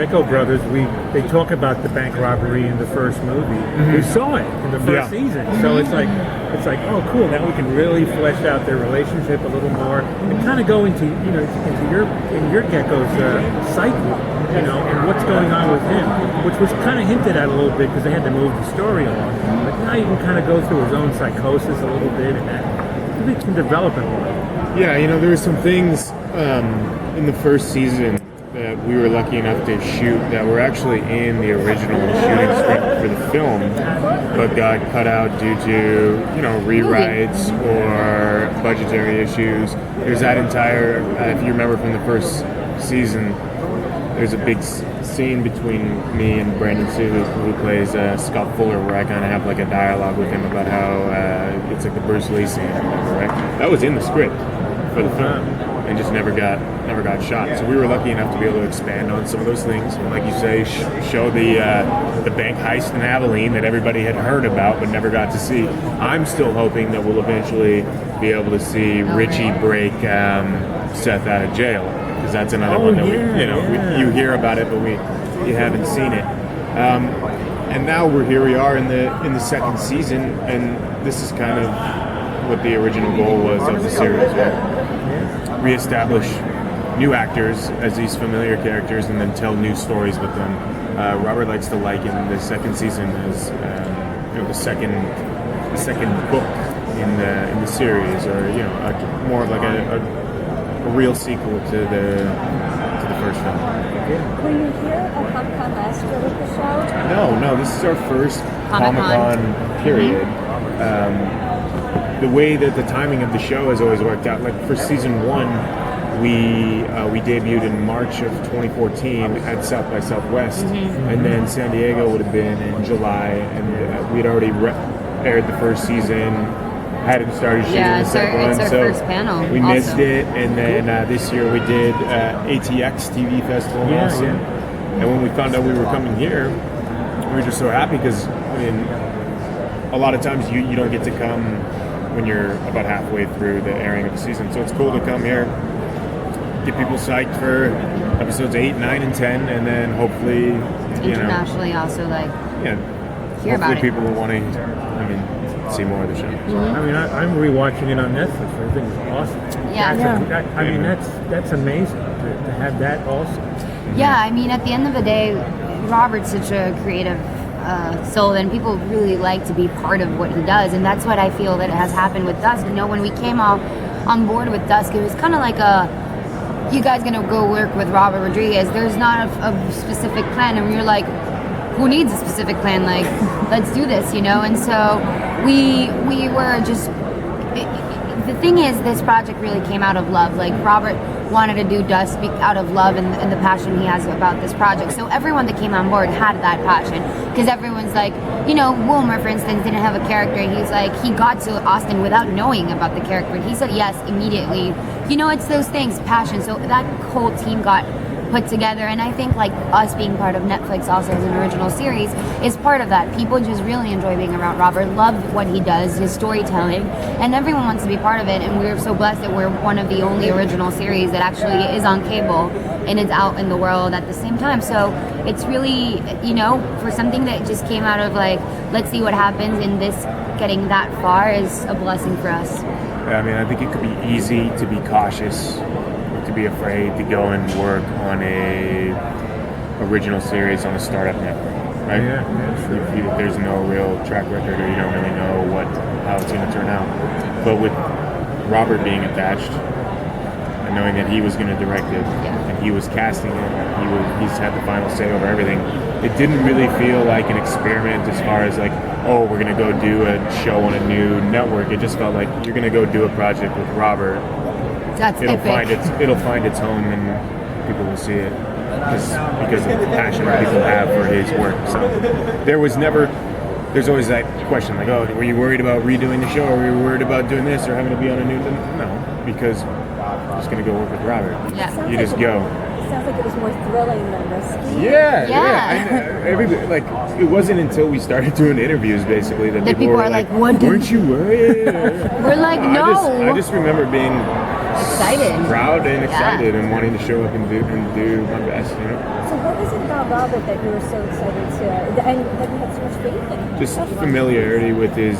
Echo Brothers, they talk about the bank robbery in the first movie. Mm-hmm. We saw it in the first season, so it's like, oh, cool. Now we can really flesh out their relationship a little more and kind of go into your Gecko's psyche, and what's going on with him, which was kind of hinted at a little bit because they had to move the story along. But now you can kind of go through his own psychosis a little bit, and that really can develop it a little. Yeah, there were some things in the first season that we were lucky enough to shoot that were actually in the original shooting script for the film, but got cut out due to rewrites or budgetary issues. There's that entire, if you remember from the first season, there's a big scene between me and Brandon Sue, who plays Scott Fuller, where I kind of have like a dialogue with him about how it's like the Bruce Lee scene, right? That was in the script for the film, and just never got shot. So we were lucky enough to be able to expand on some of those things, and like you say, show the bank heist in Abilene that everybody had heard about but never got to see. I'm still hoping that we'll eventually be able to see Richie break Seth out of jail, because that's another one that you hear about it, but you haven't seen it. And now here we are in the second season, and this is kind of what the original goal was of the series, right? Reestablish new actors as these familiar characters, and then tell new stories with them. Robert likes to liken the second season as the second book in the series, or more of like a real sequel to the first film. Were you here at Comic-Con last year with the show? No, this is our first Comic-Con period. The way that the timing of the show has always worked out, like for season 1, we debuted in March of 2014 at South by Southwest, and then San Diego would have been in July, and we'd already aired the first season, hadn't started shooting the second one, it's our first panel. We missed it, and then this year we did ATX TV Festival in Austin, and when we found out we were coming here, we were just so happy because a lot of times you don't get to come when you're about halfway through the airing of the season. So it's cool to come here, get people psyched for episodes 8, 9, and 10, and then hopefully, internationally also hear about it. Hopefully people will want to, see more of the show. So. I mean, I'm rewatching it on Netflix. I think it's awesome. That's amazing to have that also. Yeah, I mean, at the end of the day, Robert's such a creative soul, and people really like to be part of what he does, and that's what I feel that has happened with Dusk. When we came on board with Dusk, it was kind of like you guys gonna go work with Robert Rodriguez. There's not a specific plan, and we were like, who needs a specific plan? Like, let's do this, And so we were just. The thing is, this project really came out of love. Like, Robert wanted to do Dusk out of love and the passion he has about this project. So everyone that came on board had that passion, because everyone's like, Wilmer, for instance, didn't have a character. He's like, he got to Austin without knowing about the character. He said yes immediately. It's those things, passion. So that whole team got put together, and I think like us being part of Netflix also as an original series is part of that. People just really enjoy being around Robert, love what he does, his storytelling, and everyone wants to be part of it, and we're so blessed that we're one of the only original series that actually is on cable and is out in the world at the same time. So it's really, for something that just came out of like, let's see what happens, and this getting that far is a blessing for us. Yeah, I mean, I think it could be easy to be cautious, to be afraid to go and work on a original series on a startup network, right? Yeah, sure. If there's no real track record, or you don't really know how it's going to turn out. But with Robert being attached and knowing that he was going to direct it, and he was casting it, he's had the final say over everything. It didn't really feel like an experiment as far as like, oh, we're going to go do a show on a new network. It just felt like you're going to go do a project with Robert. It'll find its home, and people will see it because of the passion that people have for his work. So there's always that question like, oh, were you worried about redoing the show, or were you worried about doing this or having to be on a new? No, because I'm just gonna go work with Robert. Yeah, you just go. Sounds like it was more thrilling than risky. Yeah. It wasn't until we started doing interviews basically that people were like, what? Weren't you worried? We're like, no. I just remember being excited. proud and Yeah. excited and wanting to show up and do my best, you know. So what was it about Robert that you were so excited to, and that you had so much faith in? Just familiarity with his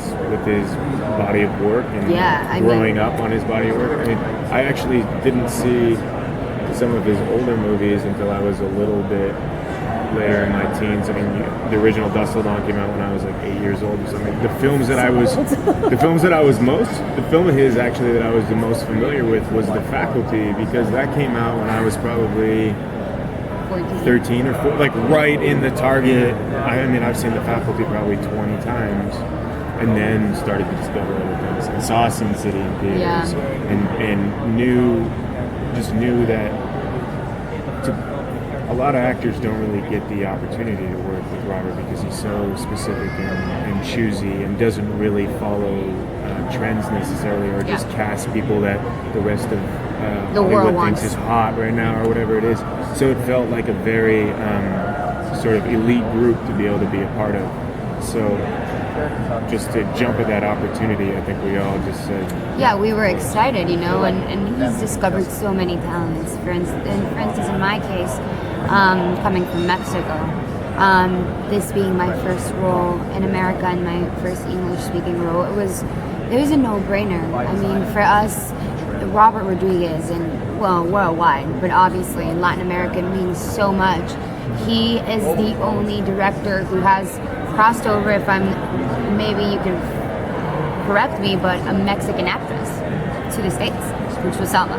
body of work and growing up on his body of work. I mean, I actually didn't see some of his older movies until I was a little bit later in my teens. I mean, the original Dusk Till Dawn came out when I was like 8 years old or something. The film of his actually that I was the most familiar with was The Faculty, because that came out when I was probably 13 or 14, like right in the target. I mean, I've seen The Faculty probably 20 times, and then started to discover other things. I saw Sin City in theaters, and knew that a lot of actors don't really get the opportunity to work with Robert because he's so specific and choosy and doesn't really follow trends necessarily, or just cast people that the rest of the world Hollywood thinks is hot right now or whatever it is. So it felt like a very sort of elite group to be able to be a part of. So just to jump at that opportunity, I think we all just said... Yeah, we were excited, you know, and he's discovered so many talents. For instance, in my case, coming from Mexico, this being my first role in America and my first English-speaking role, it was a no-brainer. I mean, for us, Robert Rodriguez, and well, worldwide, but obviously in Latin America, it means so much. He is the only director who has crossed over, maybe you can correct me, but a Mexican actress to the States, which was Salma.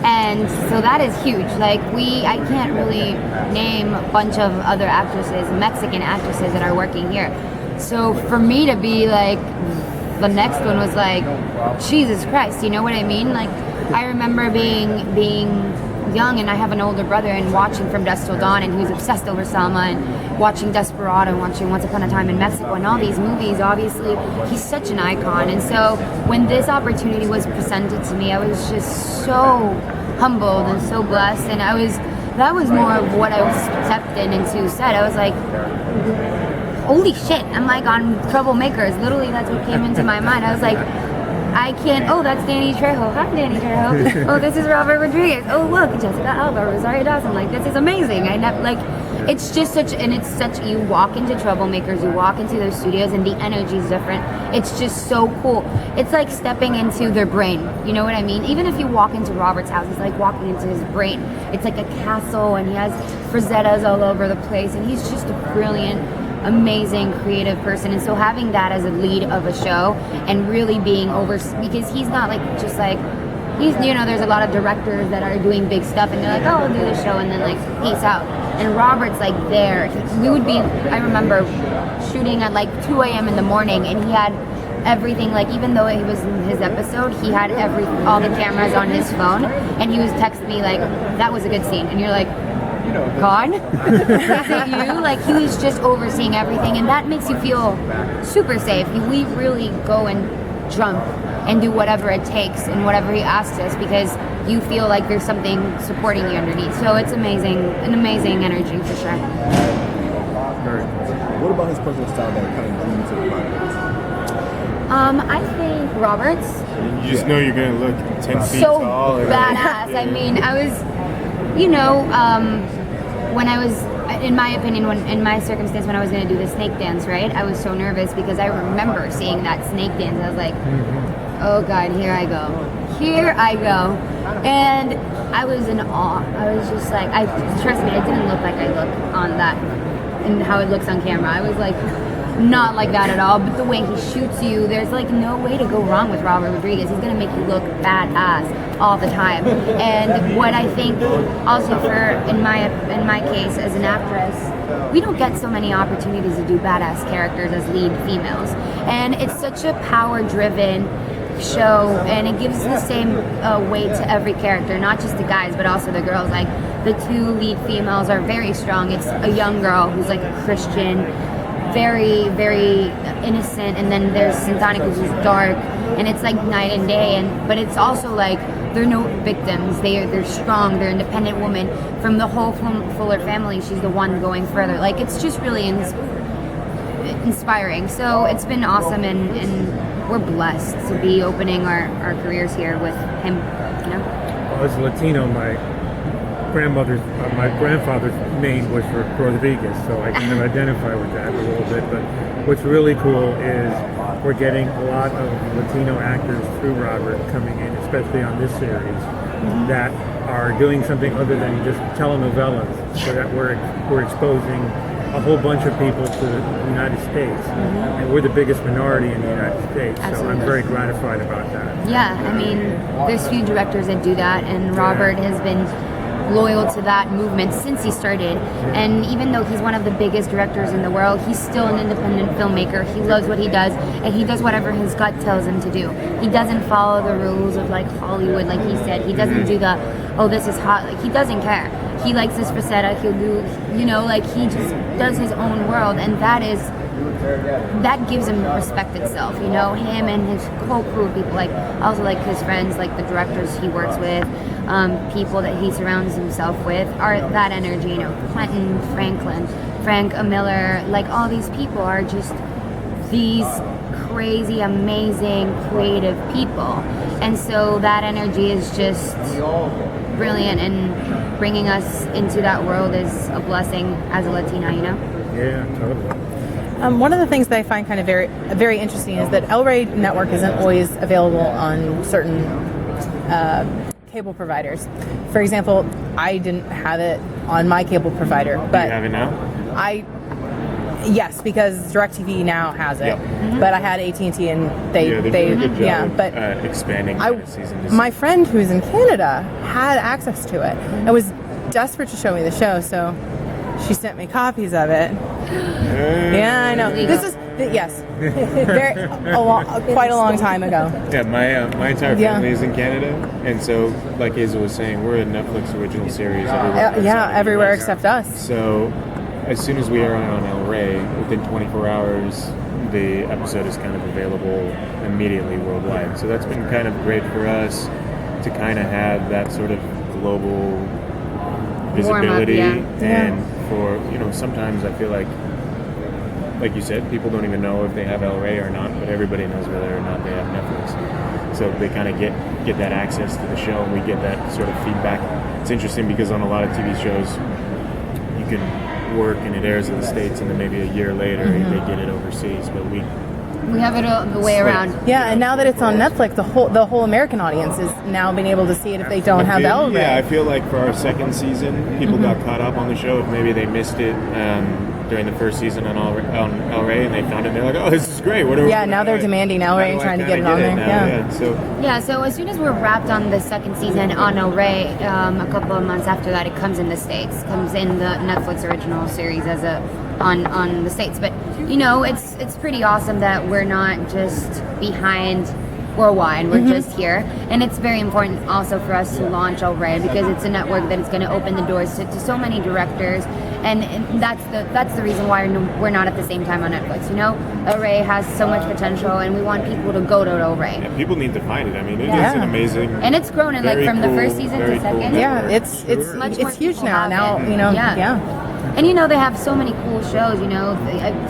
And so that is huge. Like, I can't really name a bunch of other actresses, Mexican actresses that are working here. So for me to be like, the next one was like, Jesus Christ, you know what I mean? Like, I remember being young, and I have an older brother, and watching From Dusk Till Dawn, and he was obsessed over Salma, and watching Desperado, and watching Once Upon a Time in Mexico, and all these movies. Obviously, he's such an icon. And so when this opportunity was presented to me, I was just so humbled and so blessed, and that was more of what I was stepped in and Sue said. I was like, holy shit, I'm like on Troublemakers. Literally, that's what came into my mind. I was like, that's Danny Trejo. Hi, Danny Trejo. Oh, this is Robert Rodriguez. Oh, look, Jessica Alba, Rosario Dawson. Like, this is amazing. It's just you walk into Troublemakers, you walk into their studios, and the energy is different. It's just so cool. It's like stepping into their brain. You know what I mean? Even if you walk into Robert's house, it's like walking into his brain. It's like a castle, and he has Frasettas all over the place, and he's just a brilliant, amazing creative person. And so having that as a lead of a show and really being because he's not there's a lot of directors that are doing big stuff and they're like, oh, I'll do the show and then like peace out. And Robert's like there. I remember shooting at like 2 a.m. in the morning, and he had everything, like, even though it was in his episode, he had all the cameras on his phone, and he was texting me like, that was a good scene, and you're like, God? Is it you? Like, he was just overseeing everything, and that makes you feel super safe. We really go and jump and do whatever it takes and whatever he asks us, because you feel like there's something supporting you underneath. So it's an amazing energy for sure. What about his personal style that kind of drew you to the project? I think Robert's. You just know you're gonna look 10 feet so tall. badass. I mean, I was, when I was, in my opinion, in my circumstance, when I was going to do the snake dance, right, I was so nervous because I remember seeing that snake dance. I was like, oh God, here I go. And I was in awe. I was just like, trust me, it didn't look like I look on that, and how it looks on camera. I was like, not like that at all, but the way he shoots you, there's like no way to go wrong with Robert Rodriguez. He's gonna make you look badass all the time. And what I think also in my case as an actress, we don't get so many opportunities to do badass characters as lead females, and it's such a power-driven show, and it gives the same weight to every character, not just the guys but also the girls. Like, the two lead females are very strong. It's a young girl who's like a Christian, very, very innocent, and then there's Santana, who's dark, and it's like night and day. But it's also like they're no victims. They're strong. They're independent women. From the whole Fuller family, she's the one going further. Like, it's just really inspiring. So it's been awesome, and we're blessed to be opening our careers here with him. as Latino, my grandfather's name was Rodriguez, so I kind of identify with that a little bit. But what's really cool is we're getting a lot of Latino actors through Robert coming in, especially on this series, that are doing something other than just telenovelas, so that we're exposing a whole bunch of people to the United States, and we're the biggest minority in the United States. So Absolutely. I'm very gratified about that. Yeah, I mean, there's few directors that do that, and Robert has been loyal to that movement since he started. And even though he's one of the biggest directors in the world, he's still an independent filmmaker. He loves what he does, and he does whatever his gut tells him to do. He doesn't follow the rules of like Hollywood, like he said. He doesn't do the, oh, this is hot. Like, he doesn't care. He likes his faceta. He'll do, you know, like, he just does his own world, and that gives him respect itself, you know, him and his whole crew of people, like, also like his friends, like the directors he works with, people that he surrounds himself with, are that energy, you know, Quentin, Frank Miller, like, all these people are just these crazy, amazing, creative people, and so that energy is just brilliant, and bringing us into that world is a blessing as a Latina, you know? Yeah, totally. One of the things that I find kind of very interesting is that El Rey Network isn't always available on certain cable providers. For example, I didn't have it on my cable provider, but You have it now? Yes, because DirecTV now has it. Yep. But I had AT&T, and They're doing a good job but expanding season to my season. friend who's in Canada had access to it and was desperate to show me the show, so she sent me copies of it. Yeah, I know. This is yes, quite a long time ago. Yeah, my entire family is in Canada, and so, like Eiza was saying, we're a Netflix original series everywhere. Everywhere except us. So, as soon as we are on El Rey, within 24 hours, the episode is kind of available immediately worldwide. So that's been kind of great for us to kind of have that sort of global visibility. And for, you know, sometimes I feel like you said, people don't even know if they have El Rey or not, but everybody knows whether or not they have Netflix. So they kind of get that access to the show, and we get that sort of feedback. It's interesting because on a lot of TV shows, you can work and it airs in the States, and then maybe a year later they get it overseas, but we have it all the way around. Yeah, and now that it's on Netflix, the whole American audience is now being able to see it if they don't have El Rey. Yeah, I feel like for our second season, people got caught up on the show. If maybe they missed it during the first season on El Rey, and they found it, and they're like, "Oh, this is great!" Now they're demanding El Rey and trying to get it on there. So as soon as we're wrapped on the second season on El Rey, a couple of months after that, it comes in the States, comes in the Netflix original series on the States. But you know, it's pretty awesome that we're not just behind worldwide. We're just here, and it's very important also for us to launch El Rey because it's a network that is going to open the doors to so many directors, and that's the reason why we're not at the same time on Netflix. You know, El Rey has so much potential, and we want people to go to El Rey. Yeah, people need to find it. I mean, it is an amazing, and it's grown in like from the first season to second. Cool yeah, it's huge now. Now you know, And you know, they have so many cool shows. You know,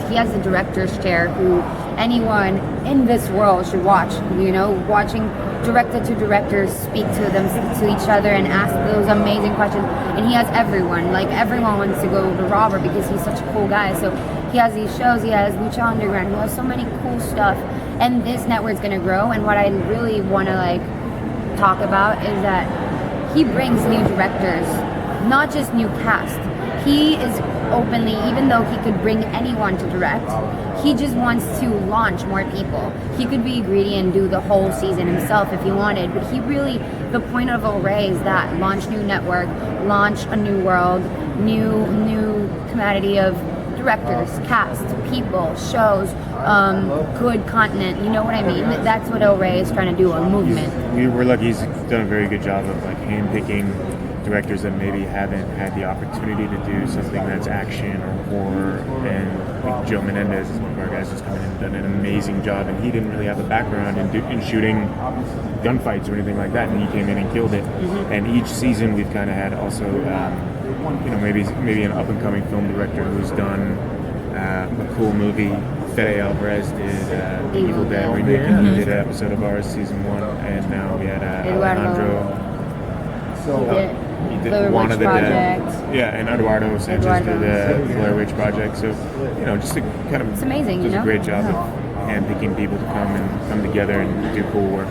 he has the director's chair who anyone in this world should watch. You know, watching director-to-directors speak to each other and ask those amazing questions. And he has everyone. Like, everyone wants to go to Robert because he's such a cool guy. So he has these shows. He has Lucha Underground. He has so many cool stuff. And this network's going to grow. And what I really want to, like, talk about is that he brings new directors, not just new cast. He is openly, even though he could bring anyone to direct, he just wants to launch more people. He could be greedy and do the whole season himself if he wanted, but he really, the point of El Rey is that launch new network, launch a new world, new community of directors, cast, people, shows, good content. You know what I mean? That's what El Rey is trying to do, a movement. We're lucky he's done a very good job of like handpicking directors that maybe haven't had the opportunity to do something that's action or horror, and like Joe Menendez is one of our guys who's come in and done an amazing job, and he didn't really have a background in shooting gunfights or anything like that, and he came in and killed it. And each season we've kind of had also maybe an up-and-coming film director who's done a cool movie. Fede Alvarez did the Evil Dead remake, and he did an episode of ours, season 1, and now we had Alejandro He did He Blair Witch Project. Yeah, and Eduardo Sanchez Eduardo. did the Blair Witch Project. So, just to kind of It's amazing, does you a know? great job of handpicking people to come together and do cool work.